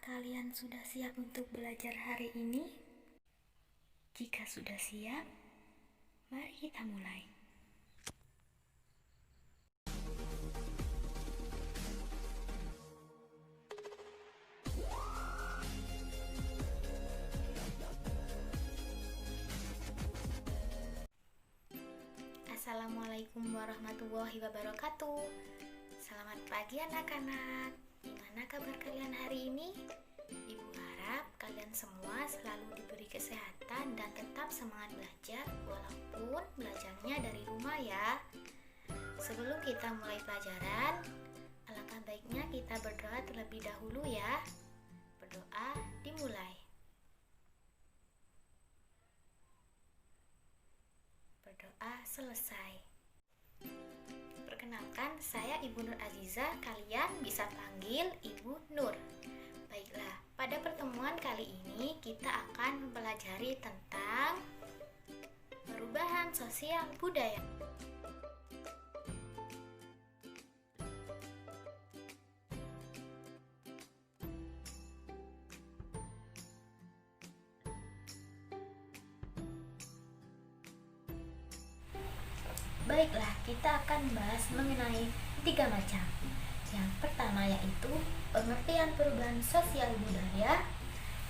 kalian sudah siap untuk belajar hari ini? Jika sudah siap, mari kita mulai. Assalamualaikum warahmatullahi wabarakatuh. Selamat pagi anak-anak. Gimana kabar kalian hari ini? Ibu harap kalian semua selalu diberi kesehatan dan tetap semangat belajar walaupun belajarnya dari rumah ya. Sebelum kita mulai pelajaran, alangkah baiknya kita berdoa terlebih dahulu ya. Berdoa dimulai. Berdoa selesai. Perkenalkan, saya Ibu Nur Aziza, kalian bisa panggil Ibu Nur. Baiklah, pada pertemuan kali ini kita akan mempelajari tentang perubahan sosial budaya. Baiklah, kita akan membahas mengenai 3 macam. Yang pertama yaitu pengertian perubahan sosial budaya,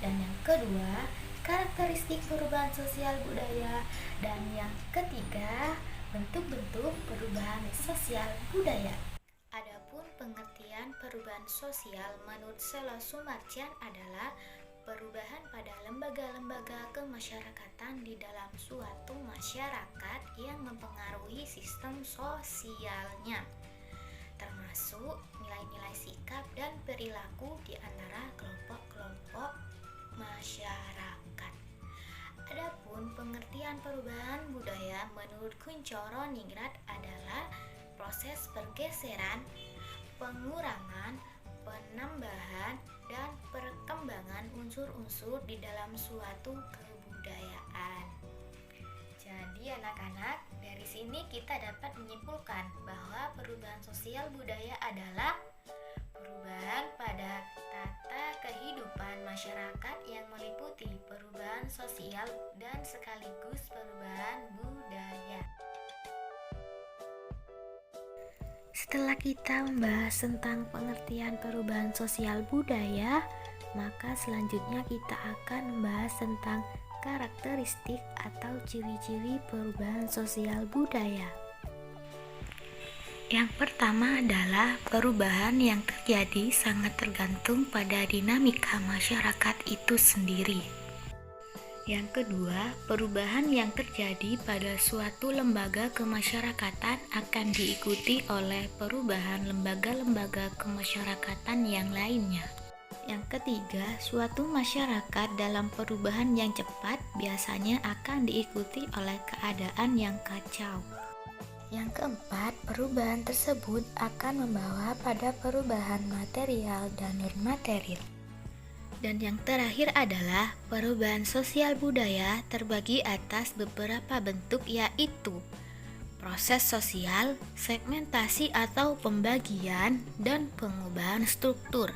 dan yang kedua karakteristik perubahan sosial budaya, dan yang ketiga bentuk-bentuk perubahan sosial budaya. Adapun pengertian perubahan sosial menurut Sela Sumartian adalah perubahan pada lembaga-lembaga kemasyarakatan di dalam suatu masyarakat yang mempengaruhi sistem sosialnya, termasuk nilai-nilai sikap dan perilaku di antara kelompok-kelompok masyarakat. Adapun pengertian perubahan budaya menurut Kuncoro Ningrat adalah proses pergeseran, pengurangan, penambahan, dan perkembangan unsur-unsur di dalam suatu kebudayaan. Jadi anak-anak, dari sini kita dapat menyimpulkan bahwa perubahan sosial budaya adalah perubahan pada tata kehidupan masyarakat yang meliputi perubahan sosial dan sekaligus perubahan budaya. Setelah kita membahas tentang pengertian perubahan sosial budaya, maka selanjutnya kita akan membahas tentang karakteristik atau ciri-ciri perubahan sosial budaya. Yang pertama adalah perubahan yang terjadi sangat tergantung pada dinamika masyarakat itu sendiri. Yang kedua, perubahan yang terjadi pada suatu lembaga kemasyarakatan akan diikuti oleh perubahan lembaga-lembaga kemasyarakatan yang lainnya. Yang ketiga, suatu masyarakat dalam perubahan yang cepat biasanya akan diikuti oleh keadaan yang kacau. Yang keempat, perubahan tersebut akan membawa pada perubahan material dan non-material. Dan yang terakhir adalah perubahan sosial budaya terbagi atas beberapa bentuk, yaitu proses sosial, segmentasi atau pembagian, dan pengubahan struktur.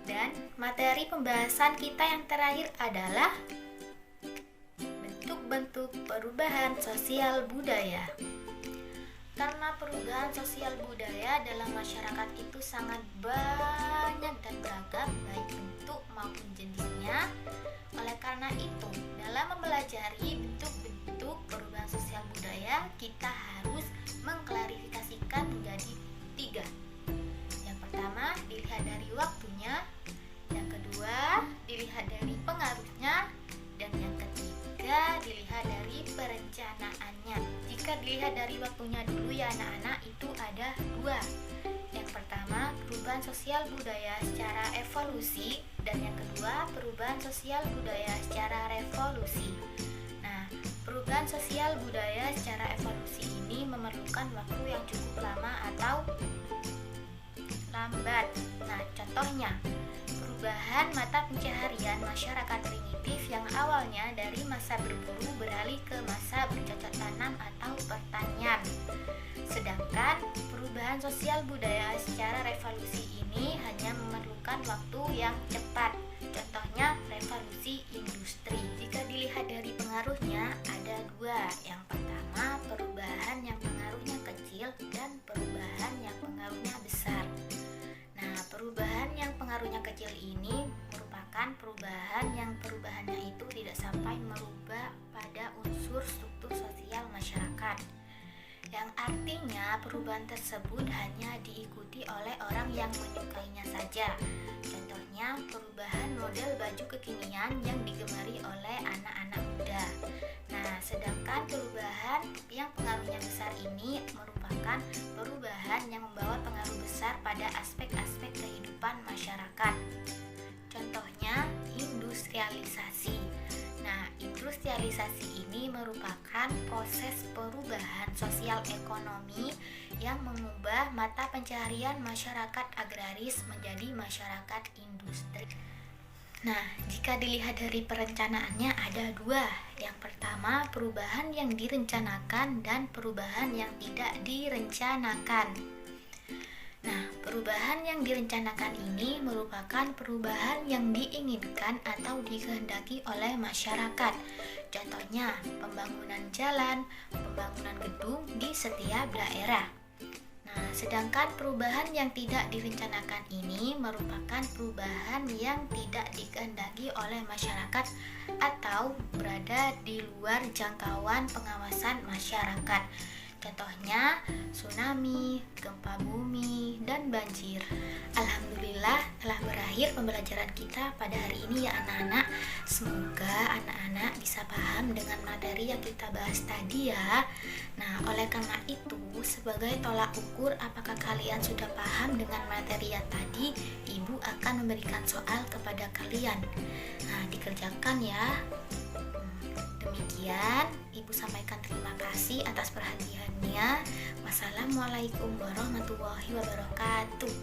Dan materi pembahasan kita yang terakhir adalah bentuk-bentuk perubahan sosial budaya. Karena perubahan sosial budaya dalam masyarakat itu sangat banyak dan beragam, baik bentuk maupun jenisnya. Oleh karena itu, dalam mempelajari bentuk-bentuk perubahan sosial budaya, kita harus mengklarifikasikan menjadi 3. Yang pertama, dilihat dari waktunya. Yang kedua, dilihat dari pengaruhnya. Dan yang ketiga, dilihat dari perencanaannya. Jika dilihat dari waktunya dulu ya anak-anak, itu ada 2. Yang pertama, perubahan sosial budaya secara evolusi, dan yang kedua, perubahan sosial budaya secara revolusi. Nah, perubahan sosial budaya secara evolusi ini memerlukan waktu yang cukup lama atau lambat. Nah, contohnya perubahan mata pencaharian masyarakat primitif yang awalnya dari masa berburu beralih ke masa bercocok tanam atau pertanian. Sedangkan perubahan sosial budaya secara revolusi ini hanya memerlukan membutuhkan waktu yang cepat. Contohnya revolusi industri. Jika dilihat dari pengaruhnya ada dua. Yang pertama, perubahan yang pengaruhnya kecil dan perubahan yang pengaruhnya besar. Nah, perubahan yang pengaruhnya kecil ini merupakan perubahan yang perubahannya itu tidak sampai merubah pada unsur struktur sosial masyarakat, yang artinya perubahan tersebut hanya diikuti oleh orang yang menyukainya saja. Contohnya perubahan model baju kekinian yang digemari oleh anak-anak muda. Nah, sedangkan perubahan yang pengaruhnya besar ini merupakan perubahan yang membawa pengaruh besar pada aspek-aspek kehidupan masyarakat. Contohnya industrialisasi. Nah, industrialisasi ini merupakan proses perubahan sosial ekonomi yang mengubah mata pencaharian masyarakat agraris menjadi masyarakat industri. Nah, jika dilihat dari perencanaannya ada dua. Yang pertama, perubahan yang direncanakan dan perubahan yang tidak direncanakan. Nah, perubahan yang direncanakan ini merupakan perubahan yang diinginkan atau dikehendaki oleh masyarakat. Contohnya, pembangunan jalan, pembangunan gedung di setiap daerah. Nah, sedangkan perubahan yang tidak direncanakan ini merupakan perubahan yang tidak dikehendaki oleh masyarakat atau berada di luar jangkauan pengawasan masyarakat. Contohnya tsunami, gempa bumi, dan banjir. Alhamdulillah telah berakhir pembelajaran kita pada hari ini ya anak-anak. Semoga anak-anak bisa paham dengan materi yang kita bahas tadi ya. Nah, oleh karena itu sebagai tolak ukur apakah kalian sudah paham dengan materi yang tadi, Ibu akan memberikan soal kepada kalian. Nah, dikerjakan ya. Demikian, Ibu sampaikan terima kasih atas perhatiannya. Wassalamualaikum warahmatullahi wabarakatuh.